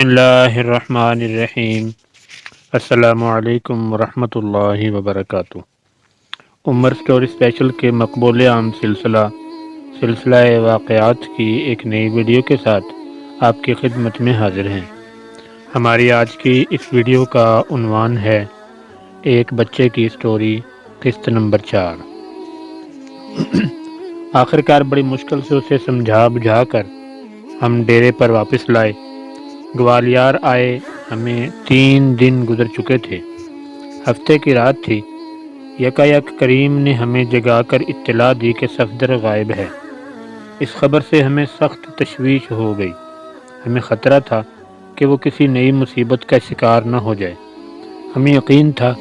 بسم اللہ الرحمن الرحیم۔ السلام علیکم ورحمۃ اللہ وبرکاتہ۔ عمر اسٹوری اسپیشل کے مقبول عام سلسلہ واقعات کی ایک نئی ویڈیو کے ساتھ آپ کی خدمت میں حاضر ہیں۔ ہماری آج کی اس ویڈیو کا عنوان ہے ایک بچے کی اسٹوری، قسط نمبر 4۔ آخرکار بڑی مشکل سے اسے سمجھا بجھا کر ہم ڈیرے پر واپس لائے۔ گوالیار آئے ہمیں 3 دن گزر چکے تھے۔ ہفتے کی رات تھی۔ یکایک کریم نے ہمیں جگا کر اطلاع دی کہ صفدر غائب ہے۔ اس خبر سے ہمیں سخت تشویش ہو گئی۔ ہمیں خطرہ تھا کہ وہ کسی نئی مصیبت کا شکار نہ ہو جائے۔ ہمیں یقین تھا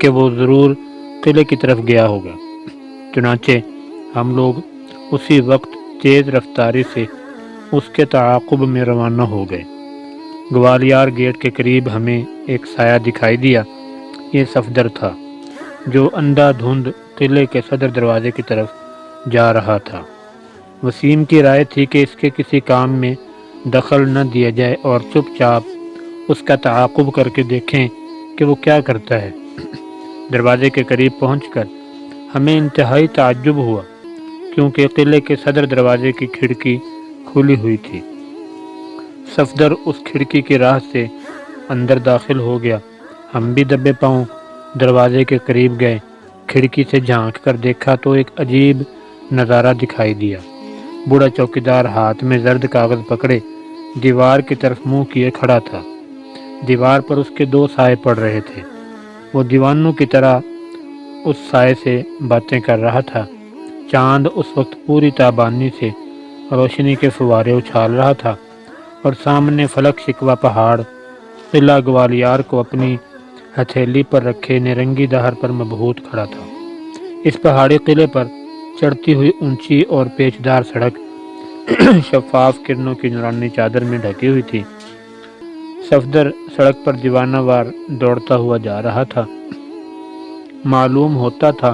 کہ وہ ضرور قلعے کی طرف گیا ہوگا۔ چنانچہ ہم لوگ اسی وقت تیز رفتاری سے اس کے تعاقب میں روانہ ہو گئے۔ گوالیار گیٹ کے قریب ہمیں ایک سایہ دکھائی دیا۔ یہ صفدر تھا، جو اندھا دھند قلعے کے صدر دروازے کی طرف جا رہا تھا۔ وسیم کی رائے تھی کہ اس کے کسی کام میں دخل نہ دیا جائے اور چپ چاپ اس کا تعاقب کر کے دیکھیں کہ وہ کیا کرتا ہے۔ دروازے کے قریب پہنچ کر ہمیں انتہائی تعجب ہوا، کیونکہ قلعے کے صدر دروازے کی کھڑکی کھلی ہوئی تھی۔ صفدر اس کھڑکی کی راہ سے اندر داخل ہو گیا۔ ہم بھی دبے پاؤں دروازے کے قریب گئے۔ کھڑکی سے جھانک کر دیکھا تو ایک عجیب نظارہ دکھائی دیا۔ بوڑھا چوکیدار ہاتھ میں زرد کاغذ پکڑے دیوار کی طرف منہ کیے کھڑا تھا۔ دیوار پر اس کے 2 سائے پڑ رہے تھے۔ وہ دیوانوں کی طرح اس سائے سے باتیں کر رہا تھا۔ چاند اس وقت پوری تابانی سے روشنی کے فوارے اچھال رہا تھا اور سامنے فلک شکوہ پہاڑ قلعہ گوالیار کو اپنی ہتھیلی پر رکھے نرنگی دہر پر مبہوت کھڑا تھا۔ اس پہاڑی قلعے پر چڑھتی ہوئی اونچی اور پیچدار سڑک شفاف کرنوں کی نورانی چادر میں ڈھکی ہوئی تھی۔ صفدر سڑک پر دیوانہ وار دوڑتا ہوا جا رہا تھا۔ معلوم ہوتا تھا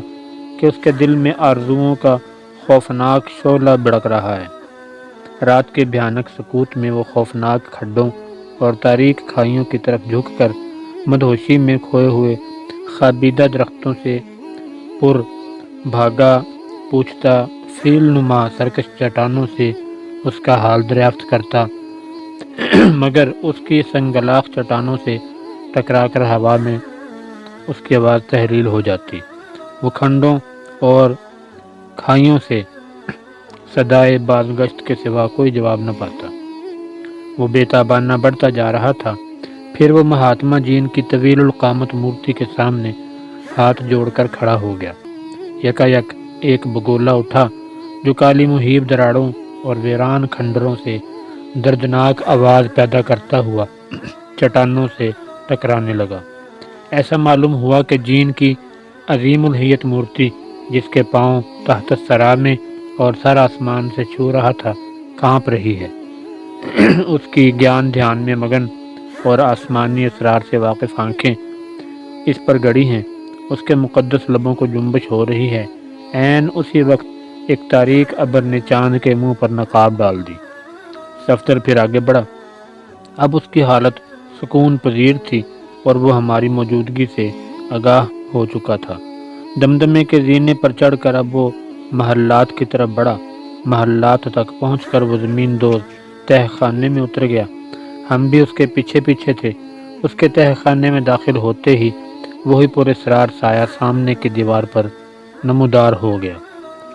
کہ اس کے دل میں آرزوؤں کا خوفناک شعلہ بھڑک رہا ہے۔ رات کے بھیانک سکوت میں وہ خوفناک کھڈوں اور تاریک کھائیوں کی طرف جھک کر مدہوشی میں کھوئے ہوئے خوابیدہ درختوں سے پر بھاگا پوچھتا فیل نما سرکش چٹانوں سے اس کا حال دریافت کرتا، مگر اس کی سنگلاخ چٹانوں سے ٹکرا کر ہوا میں اس کی آواز تحلیل ہو جاتی۔ وہ کھڈوں اور کھائیوں سے صدائے بازگشت کے سوا کوئی جواب نہ پاتا۔ وہ بے تابانہ بڑھتا جا رہا تھا۔ پھر وہ مہاتما جین کی طویل القامت مورتی کے سامنے ہاتھ جوڑ کر کھڑا ہو گیا۔ یکایک ایک بگولا اٹھا جو کالی مہیب دراڑوں اور ویران کھنڈروں سے دردناک آواز پیدا کرتا ہوا چٹانوں سے ٹکرانے لگا۔ ایسا معلوم ہوا کہ جین کی عظیم الہیت مورتی، جس کے پاؤں تحت الثری میں اور سر آسمان سے چھو رہا تھا، کانپ رہی ہے۔ اس کی گیان دھیان میں مگن اور آسمانی اسرار سے واقف آنکھیں اس پر گڑی ہیں۔ اس کے مقدس لبوں کو جنبش ہو رہی ہے۔ عین اسی وقت ایک تاریک ابر نے چاند کے منہ پر نقاب ڈال دی۔ صفدر پھر آگے بڑھا۔ اب اس کی حالت سکون پذیر تھی اور وہ ہماری موجودگی سے آگاہ ہو چکا تھا۔ دمدمے کے زینے پر چڑھ کر اب وہ محلات کی طرف بڑھا۔ محلات تک پہنچ کر وہ زمین دوز تہ خانے میں اتر گیا۔ ہم بھی اس کے پیچھے پیچھے تھے۔ اس کے تہ خانے میں داخل ہوتے ہی وہی پر اسرار سایہ سامنے کی دیوار پر نمودار ہو گیا،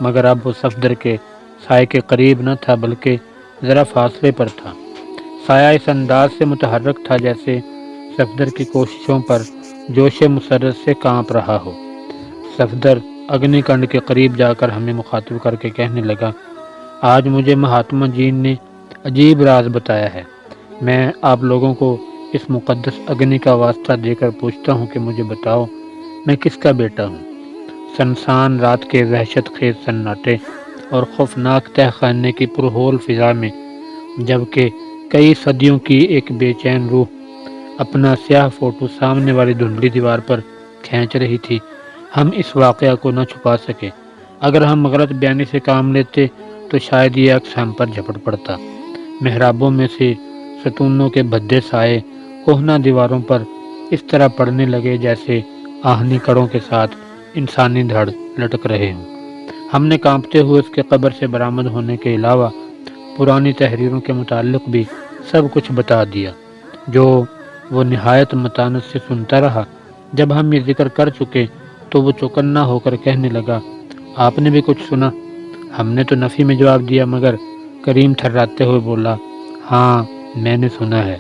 مگر اب وہ صفدر کے سائے کے قریب نہ تھا بلکہ ذرا فاصلے پر تھا۔ سایہ اس انداز سے متحرک تھا جیسے صفدر کی کوششوں پر جوش مسرت سے کانپ رہا ہو۔ صفدر اگنی کنڈ کے قریب جا کر ہمیں مخاطب کر کے کہنے لگا، آج مجھے مہاتما جین نے عجیب راز بتایا ہے۔ میں آپ لوگوں کو اس مقدس اگنی کا واسطہ دے کر پوچھتا ہوں کہ مجھے بتاؤ میں کس کا بیٹا ہوں؟ سنسان رات کے وحشت خیز سناٹے اور خوفناک تہ خانے کی پرہول فضا میں، جبکہ کئی صدیوں کی ایک بے چین روح اپنا سیاہ فوٹو سامنے والی دھندلی دیوار پر کھینچ رہی تھی، ہم اس واقعہ کو نہ چھپا سکے۔ اگر ہم غلط بیانی سے کام لیتے تو شاید یہ عکس ہم پر جھپٹ پڑتا۔ محرابوں میں سے ستونوں کے بھدے سائے کوہنہ دیواروں پر اس طرح پڑنے لگے جیسے آہنی کڑوں کے ساتھ انسانی دھڑ لٹک رہے ہوں۔ ہم نے کانپتے ہوئے اس کے قبر سے برآمد ہونے کے علاوہ پرانی تحریروں کے متعلق بھی سب کچھ بتا دیا، جو وہ نہایت متانت سے سنتا رہا۔ جب ہم یہ ذکر کر چکے تو وہ چوکنا ہو کر کہنے لگا، آپ نے بھی کچھ سنا؟ ہم نے تو نفی میں جواب دیا، مگر کریم تھراتے ہوئے بولا، ہاں میں نے سنا ہے۔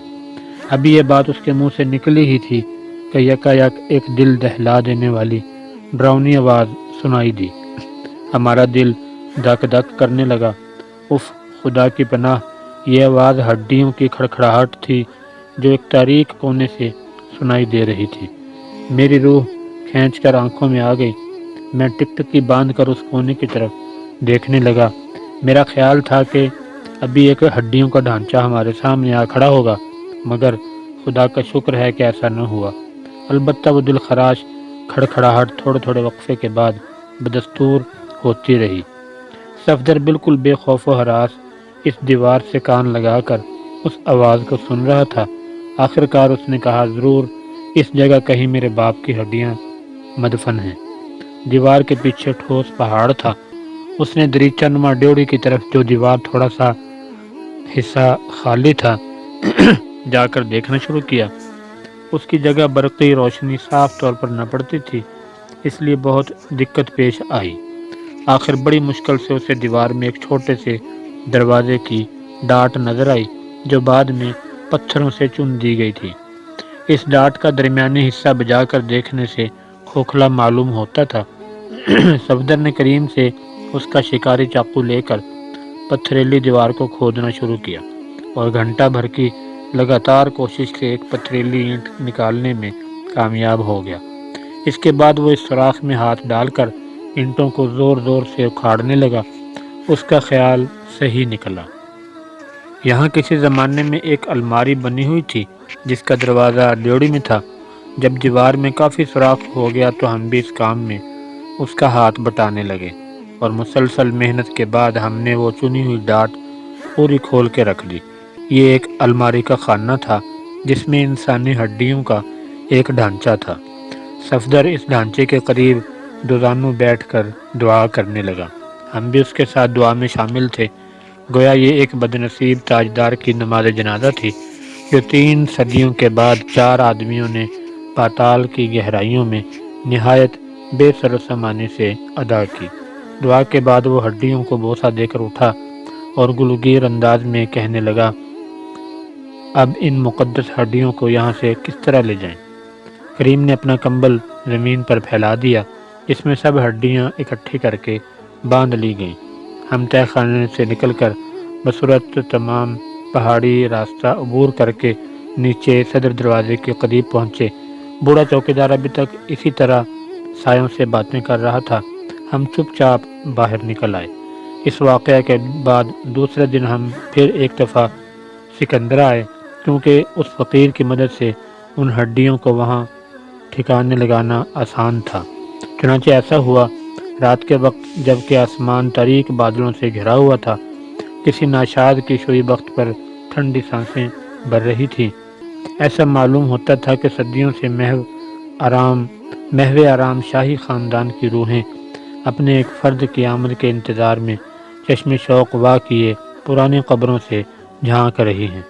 ابھی یہ بات اس کے منہ سے نکلی ہی تھی کہ یکا یک ایک دل دہلا دینے والی ڈراؤنی آواز سنائی دی۔ ہمارا دل دھک دھک کرنے لگا۔ اف، خدا کی پناہ! یہ آواز ہڈیوں کی کھڑکھڑاہٹ تھی جو ایک تاریک کونے سے سنائی دے رہی تھی۔ میری روح کھینچ کر آنکھوں میں آ گئی۔ میں ٹکٹکی باندھ کر اس کونے کی طرف دیکھنے لگا۔ میرا خیال تھا کہ ابھی ایک ہڈیوں کا ڈھانچہ ہمارے سامنے آ کھڑا ہوگا، مگر خدا کا شکر ہے کہ ایسا نہ ہوا۔ البتہ وہ دل خراش کھڑکھڑاہٹ تھوڑے تھوڑے وقفے کے بعد بدستور ہوتی رہی۔ صفدر بالکل بے خوف و ہراس اس دیوار سے کان لگا کر اس آواز کو سن رہا تھا۔ آخر کار اس نے کہا، ضرور اس جگہ کہیں میرے باپ کی ہڈیاں مدفن ہیں۔ دیوار کے پیچھے ٹھوس پہاڑ تھا۔ اس نے دریچہ نما ڈیوڑی کی طرف، جو دیوار تھوڑا سا حصہ خالی تھا، جا کر دیکھنا شروع کیا۔ اس کی جگہ برقی روشنی صاف طور پر نہ پڑتی تھی، اس لیے بہت دقت پیش آئی۔ آخر بڑی مشکل سے اسے دیوار میں ایک چھوٹے سے دروازے کی ڈاٹ نظر آئی، جو بعد میں پتھروں سے چن دی گئی تھی۔ اس ڈاٹ کا درمیانی حصہ بجا کر دیکھنے سے کھوکھلا معلوم ہوتا تھا۔ صفدر نے کریم سے اس کا شکاری چاقو لے کر پتھریلی دیوار کو کھودنا شروع کیا اور گھنٹہ بھر کی لگاتار کوشش سے ایک پتھریلی اینٹ نکالنے میں کامیاب ہو گیا۔ اس کے بعد وہ اس سوراخ میں ہاتھ ڈال کر اینٹوں کو زور زور سے اکھاڑنے لگا۔ اس کا خیال صحیح نکلا۔ یہاں کسی زمانے میں ایک الماری بنی ہوئی تھی جس کا دروازہ ڈیوڑی میں تھا۔ جب دیوار میں کافی سوراخ ہو گیا تو ہم بھی اس کام میں اس کا ہاتھ بٹانے لگے، اور مسلسل محنت کے بعد ہم نے وہ چنی ہوئی ڈاٹ پوری کھول کے رکھ دی۔ یہ ایک الماری کا خانہ تھا جس میں انسانی ہڈیوں کا ایک ڈھانچہ تھا۔ صفدر اس ڈھانچے کے قریب دوزانوں بیٹھ کر دعا کرنے لگا۔ ہم بھی اس کے ساتھ دعا میں شامل تھے، گویا یہ ایک بدنصیب تاجدار کی نماز جنازہ تھی جو 3 صدیوں کے بعد 4 آدمیوں نے پاتال کی گہرائیوں میں نہایت بے سر و سامانی سے ادا کی۔ دعا کے بعد وہ ہڈیوں کو بوسہ دے کر اٹھا اور گلوگیر انداز میں کہنے لگا، اب ان مقدس ہڈیوں کو یہاں سے کس طرح لے جائیں؟ کریم نے اپنا کمبل زمین پر پھیلا دیا، جس میں سب ہڈیاں اکٹھی کر کے باندھ لی گئیں۔ ہم تہہ خانے سے نکل کر بصورت تمام پہاڑی راستہ عبور کر کے نیچے صدر دروازے کے قریب پہنچے۔ بوڑھا چوکیدار ابھی تک اسی طرح سایوں سے باتیں کر رہا تھا۔ ہم چپ چاپ باہر نکل آئے۔ اس واقعہ کے بعد دوسرے دن ہم پھر ایک دفعہ سکندرا آئے، کیونکہ اس فقیر کی مدد سے ان ہڈیوں کو وہاں ٹھکانے لگانا آسان تھا۔ چنانچہ ایسا ہوا۔ رات کے وقت جب کہ آسمان تاریک بادلوں سے گھرا ہوا تھا، کسی ناشاد کی شوئی بخت پر ٹھنڈی سانسیں بھر رہی تھی۔ ایسا معلوم ہوتا تھا کہ صدیوں سے محو آرام شاہی خاندان کی روحیں اپنے ایک فرد کی آمد کے انتظار میں چشم شوق وا کیے پرانی قبروں سے جھانک رہی ہیں۔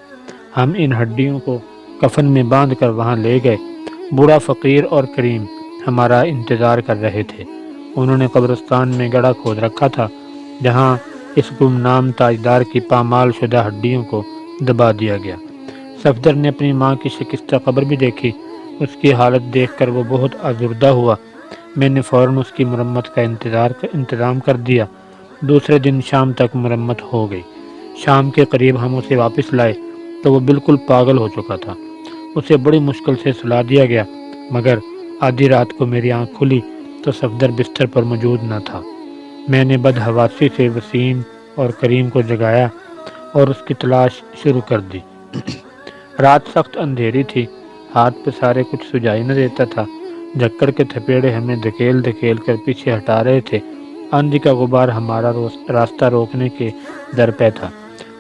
ہم ان ہڈیوں کو کفن میں باندھ کر وہاں لے گئے۔ بوڑھا فقیر اور کریم ہمارا انتظار کر رہے تھے۔ انہوں نے قبرستان میں گڑھا کھود رکھا تھا جہاں اس گمنام تاجدار کی پامال شدہ ہڈیوں کو دبا دیا گیا۔ صفدر نے اپنی ماں کی شکستہ قبر بھی دیکھی۔ اس کی حالت دیکھ کر وہ بہت آزردہ ہوا۔ میں نے فوراً اس کی مرمت کا انتظام کر دیا۔ دوسرے دن شام تک مرمت ہو گئی۔ شام کے قریب ہم اسے واپس لائے تو وہ بالکل پاگل ہو چکا تھا۔ اسے بڑی مشکل سے سلا دیا گیا، مگر آدھی رات کو میری آنکھ کھلی تو صفدر بستر پر موجود نہ تھا۔ میں نے بدحواسی سے وسیم اور کریم کو جگایا اور اس کی تلاش شروع کر دی۔ رات سخت اندھیری تھی، ہاتھ پہ سارے کچھ سجائی نہ دیتا تھا۔ جھکڑ کے تھپیڑے ہمیں دھکیل دھکیل کر پیچھے ہٹا رہے تھے۔ آندھی کا غبار ہمارا راستہ روکنے کے در پہ تھا،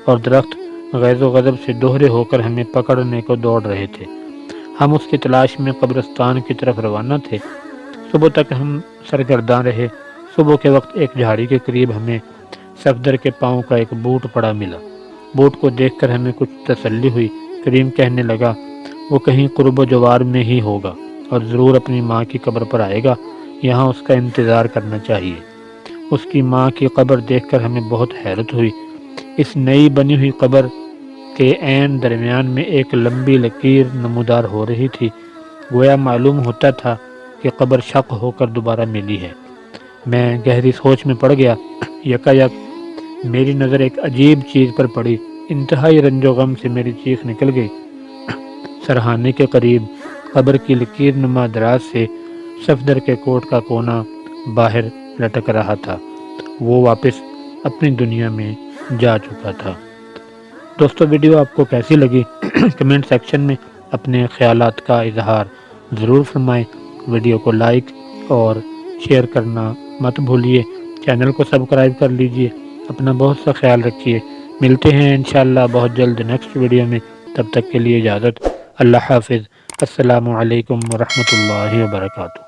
اور درخت غیظ و غضب سے دوہرے ہو کر ہمیں پکڑنے کو دوڑ رہے تھے۔ ہم اس کی تلاش میں قبرستان کی طرف روانہ تھے۔ صبح تک ہم سرگرداں رہے۔ صبح کے وقت ایک جھاڑی کے قریب ہمیں صفدر کے پاؤں کا ایک بوٹ پڑا ملا۔ بوٹ کو دیکھ کر ہمیں کچھ تسلی ہوئی۔ کریم کہنے لگا وہ کہیں قرب و جوار میں ہی ہوگا اور ضرور اپنی ماں کی قبر پر آئے گا، یہاں اس کا انتظار کرنا چاہیے۔ اس کی ماں کی قبر دیکھ کر ہمیں بہت حیرت ہوئی۔ اس نئی بنی ہوئی قبر کے عین درمیان میں ایک لمبی لکیر نمودار ہو رہی تھی، گویا معلوم ہوتا تھا کہ قبر شق ہو کر دوبارہ ملی ہے۔ میں گہری سوچ میں پڑ گیا۔ یکایک میری نظر ایک عجیب چیز پر پڑی۔ انتہائی رنج و غم سے میری چیخ نکل گئی۔ سرہانے کے قریب قبر کی لکیر نما دراز سے صفدر کے کوٹ کا کونا باہر لٹک رہا تھا۔ وہ واپس اپنی دنیا میں جا چکا تھا۔ دوستو ویڈیو آپ کو کیسی لگی؟ کمنٹ سیکشن میں اپنے خیالات کا اظہار ضرور فرمائیں۔ ویڈیو کو لائک اور شیئر کرنا مت بھولیے۔ چینل کو سبسکرائب کر لیجئے۔ اپنا بہت سا خیال رکھیے۔ ملتے ہیں انشاءاللہ بہت جلد نیکسٹ ویڈیو میں۔ تب تک کے لیے اجازت۔ اللہ حافظ۔ السلام علیکم ورحمۃ اللہ وبرکاتہ۔